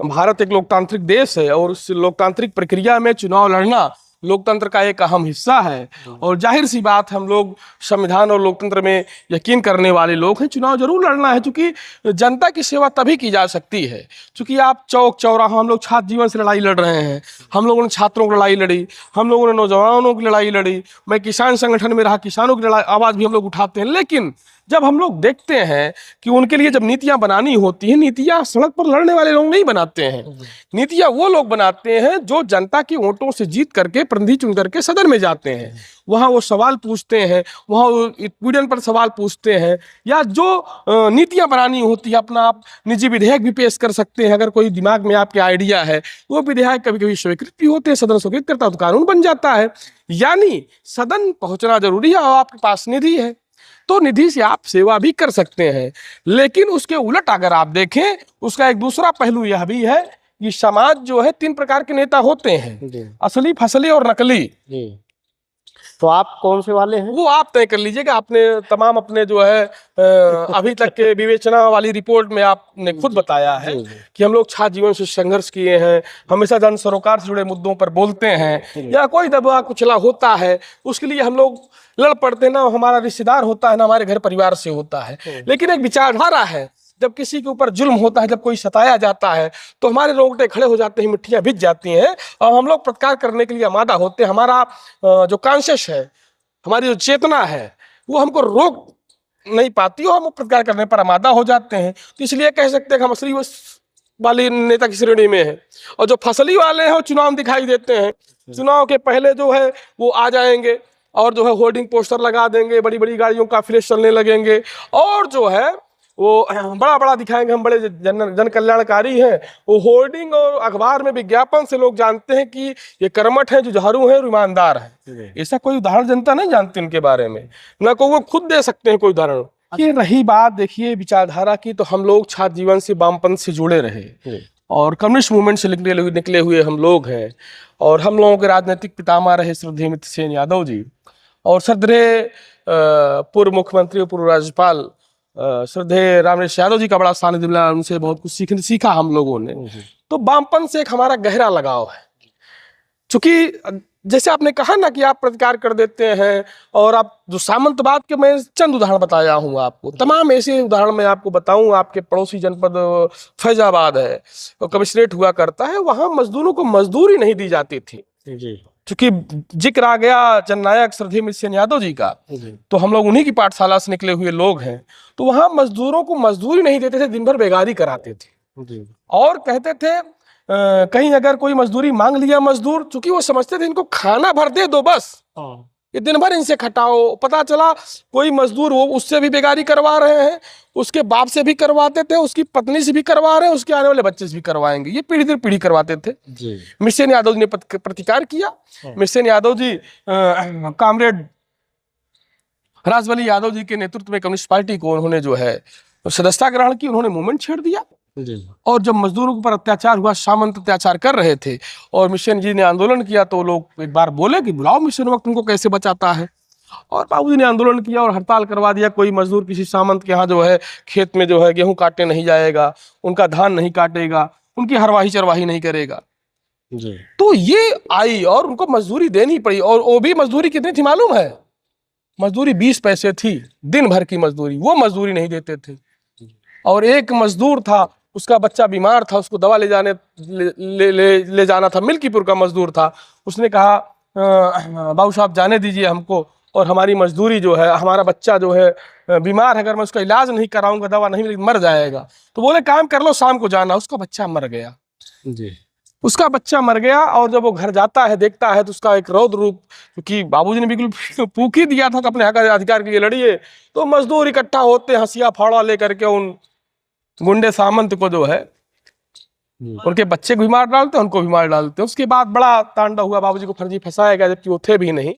भारत एक लोकतांत्रिक देश है और उस लोकतांत्रिक प्रक्रिया में चुनाव लड़ना लोकतंत्र का एक अहम हिस्सा है। और जाहिर सी बात, हम लोग संविधान और लोकतंत्र में यकीन करने वाले लोग हैं। चुनाव जरूर लड़ना है, क्योंकि जनता की सेवा तभी की जा सकती है। क्योंकि आप चौक चौराहा, हम लोग छात्र जीवन से लड़ाई लड़ रहे हैं, हम लोगों ने छात्रों की लड़ाई लड़ी, हम लोगों ने नौजवानों की लड़ाई लड़ी, मैं किसान संगठन में रहा, किसानों की लड़ाई आवाज़ भी हम लोग उठाते हैं। लेकिन जब हम लोग देखते हैं कि उनके लिए जब नीतियां बनानी होती हैं, नीतियां सड़क पर लड़ने वाले लोग नहीं बनाते हैं, नीतियां वो लोग बनाते हैं जो जनता की वोटों से जीत करके, प्रतिनिधि चुन करके सदन में जाते हैं। वहां वो सवाल पूछते हैं, वहां वो पीड़न पर सवाल पूछते हैं, या जो नीतियां बनानी होती है, अपना आप निजी विधेयक भी पेश कर सकते हैं। अगर कोई दिमाग में आपके आइडिया है, वो विधेयक कभी कभी स्वीकृत भी होते हैं, सदन स्वीकृत करता है तो कानून बन जाता है। यानी सदन पहुंचना जरूरी है, और आपके पास निधि है तो निधि से आप सेवा भी कर सकते हैं। लेकिन उसके उलट अगर आप देखें, उसका एक दूसरा पहलू यह भी है कि समाज जो है, 3 प्रकार के नेता होते हैं, असली, फसली और नकली। तो आप कौन से वाले हैं? वो आप तय कर लीजिएगा। आपने तमाम अपने जो है अभी तक के विवेचना वाली रिपोर्ट में आपने खुद बताया है कि हम लोग छात्र जीवन से संघर्ष किए हैं, हमेशा जन सरोकार से जुड़े मुद्दों पर बोलते हैं, या कोई दबा कुचला होता है उसके लिए हम लोग लड़ पड़ते हैं। ना हमारा रिश्तेदार होता है, ना हमारे घर परिवार से होता है। लेकिन एक विचारधारा है, जब किसी के ऊपर जुल्म होता है, जब कोई सताया जाता है, तो हमारे रोंगटे खड़े हो जाते हैं, मिट्टियां भिज जाती हैं, और हम लोग प्रतिकार करने के लिए आमादा होते हैं। हमारा जो कॉन्शियस है, हमारी जो चेतना है, वो हमको रोक नहीं पाती और हम प्रतिकार करने पर आमादा हो जाते हैं। तो इसलिए कह सकते हैं कि हम असली वाली नेता की श्रेणी में है। और जो फसली वाले हैं वो चुनाव दिखाई देते हैं, चुनाव के पहले जो है वो आ जाएंगे और जो है होर्डिंग पोस्टर लगा देंगे, बड़ी बड़ी गाड़ियों का काफिले चलने लगेंगे, और जो है वो बड़ा बड़ा दिखाएंगे हम बड़े जन कल्याणकारी हैं। वो होर्डिंग और अखबार में विज्ञापन से लोग जानते हैं कि ये कर्मठ हैं, जुझारू हैं और ईमानदार हैं। ऐसा कोई उदाहरण जनता नहीं जानती उनके बारे में, ना को वो खुद दे सकते हैं कोई उदाहरण। ये रही बात देखिए विचारधारा की, तो हम लोग छात्र जीवन से वामपंथ से जुड़े रहे और कम्युनिस्ट मूवमेंट से निकले हुए हम लोग हैं। और हम लोगों के राजनीतिक पितामह रहे श्रद्धेय मित्र सेन यादव जी, और श्रद्धेय पूर्व मुख्यमंत्री और पूर्व राज्यपाल श्रद्धेय रामनेश यादव जी का बड़ा सानिध्य मिला, उनसे बहुत कुछ सीखा हम लोगों ने। तो वामपंथ से एक हमारा गहरा लगाव है। चूंकि जैसे आपने कहा ना कि आप प्रतिकार कर देते हैं, और आप जो सामंतवाद के, मैं चंद उदाहरण बताया हूँ आपको, तमाम ऐसे उदाहरण मैं आपको बताऊं। आपके पड़ोसी जनपद फैजाबाद है, कमिश्नरेट हुआ करता है, वहां मजदूरों को मजदूरी नहीं दी जाती थी। चूंकि जिक्र आ गया जननायक श्रद्धेय मित्र सेन यादव जी का, तो हम लोग उन्हीं की पाठशाला से निकले हुए लोग हैं। तो वहां मजदूरों को मजदूरी नहीं देते थे, दिन भर बेगारी कराते थे, और कहते थे कहीं अगर कोई मजदूरी मांग लिया मजदूर, चूंकि वो समझते थे इनको खाना भर दे दो बस, ये दिन भर इनसे खटाओ। पता चला कोई मजदूर वो उससे भी बेगारी करवा रहे हैं, उसके बाप से भी करवाते थे, उसकी पत्नी से भी करवा रहे हैं, उसके आने वाले बच्चे से भी करवाएंगे, ये पीढ़ी दर पीढ़ी करवाते थे। मित्र सेन यादव जी ने प्रतिकार किया। मित्र सेन यादव जी कामरेड राजबली यादव जी के नेतृत्व में कम्युनिस्ट पार्टी को उन्होंने जो है सदस्यता ग्रहण की, उन्होंने मूवमेंट छेड़ दिया। और जब मजदूरों के ऊपर अत्याचार हुआ, सामंत अत्याचार कर रहे थे, और मित्र सेन जी ने आंदोलन किया, तो लोग एक बार बोले कि बुलाओ मित्र सेन, वक्त उनको कैसे बचाता है। और बाबूजी ने आंदोलन किया और हड़ताल करवा दिया। कोई मजदूर किसी सामंत के यहाँ जो है खेत में जो है गेहूं काटने नहीं जाएगा, उनका धान नहीं काटेगा, उनकी हरवाही चरवाही नहीं करेगा। तो ये आई और उनको मजदूरी देनी पड़ी। और वो भी मजदूरी कितनी थी मालूम है? मजदूरी 20 पैसे थी, दिन भर की मजदूरी। वो मजदूरी नहीं देते थे। और एक मजदूर था, उसका बच्चा बीमार था, उसको दवा ले जाना था, मिल्कीपुर का मजदूर था। उसने कहा बाबू साहब जाने दीजिए हमको, और हमारी मजदूरी जो है, हमारा बच्चा जो है बीमार है, अगर मैं उसका इलाज नहीं कराऊंगा, दवा नहीं मिलेगी, मर जाएगा। तो बोले काम कर लो, शाम को जाना। उसका बच्चा मर गया उसका बच्चा मर गया। और जब वो घर जाता है, देखता है, तो उसका एक रौद्र रूप, क्योंकि बाबूजी ने बिल्कुल पूछ ही दिया था कि अपने हक अधिकार के लिए लड़िए। तो मजदूर इकट्ठा होते, हंसिया फावड़ा लेकर के उन गुंडे सामंत को जो है, उनके बच्चे को भी मार डालते, उनको भी मार डालते। उसके बाद बड़ा तांडव हुआ, बाबूजी को फर्जी फंसाया गया, जबकि वो थे भी नहीं।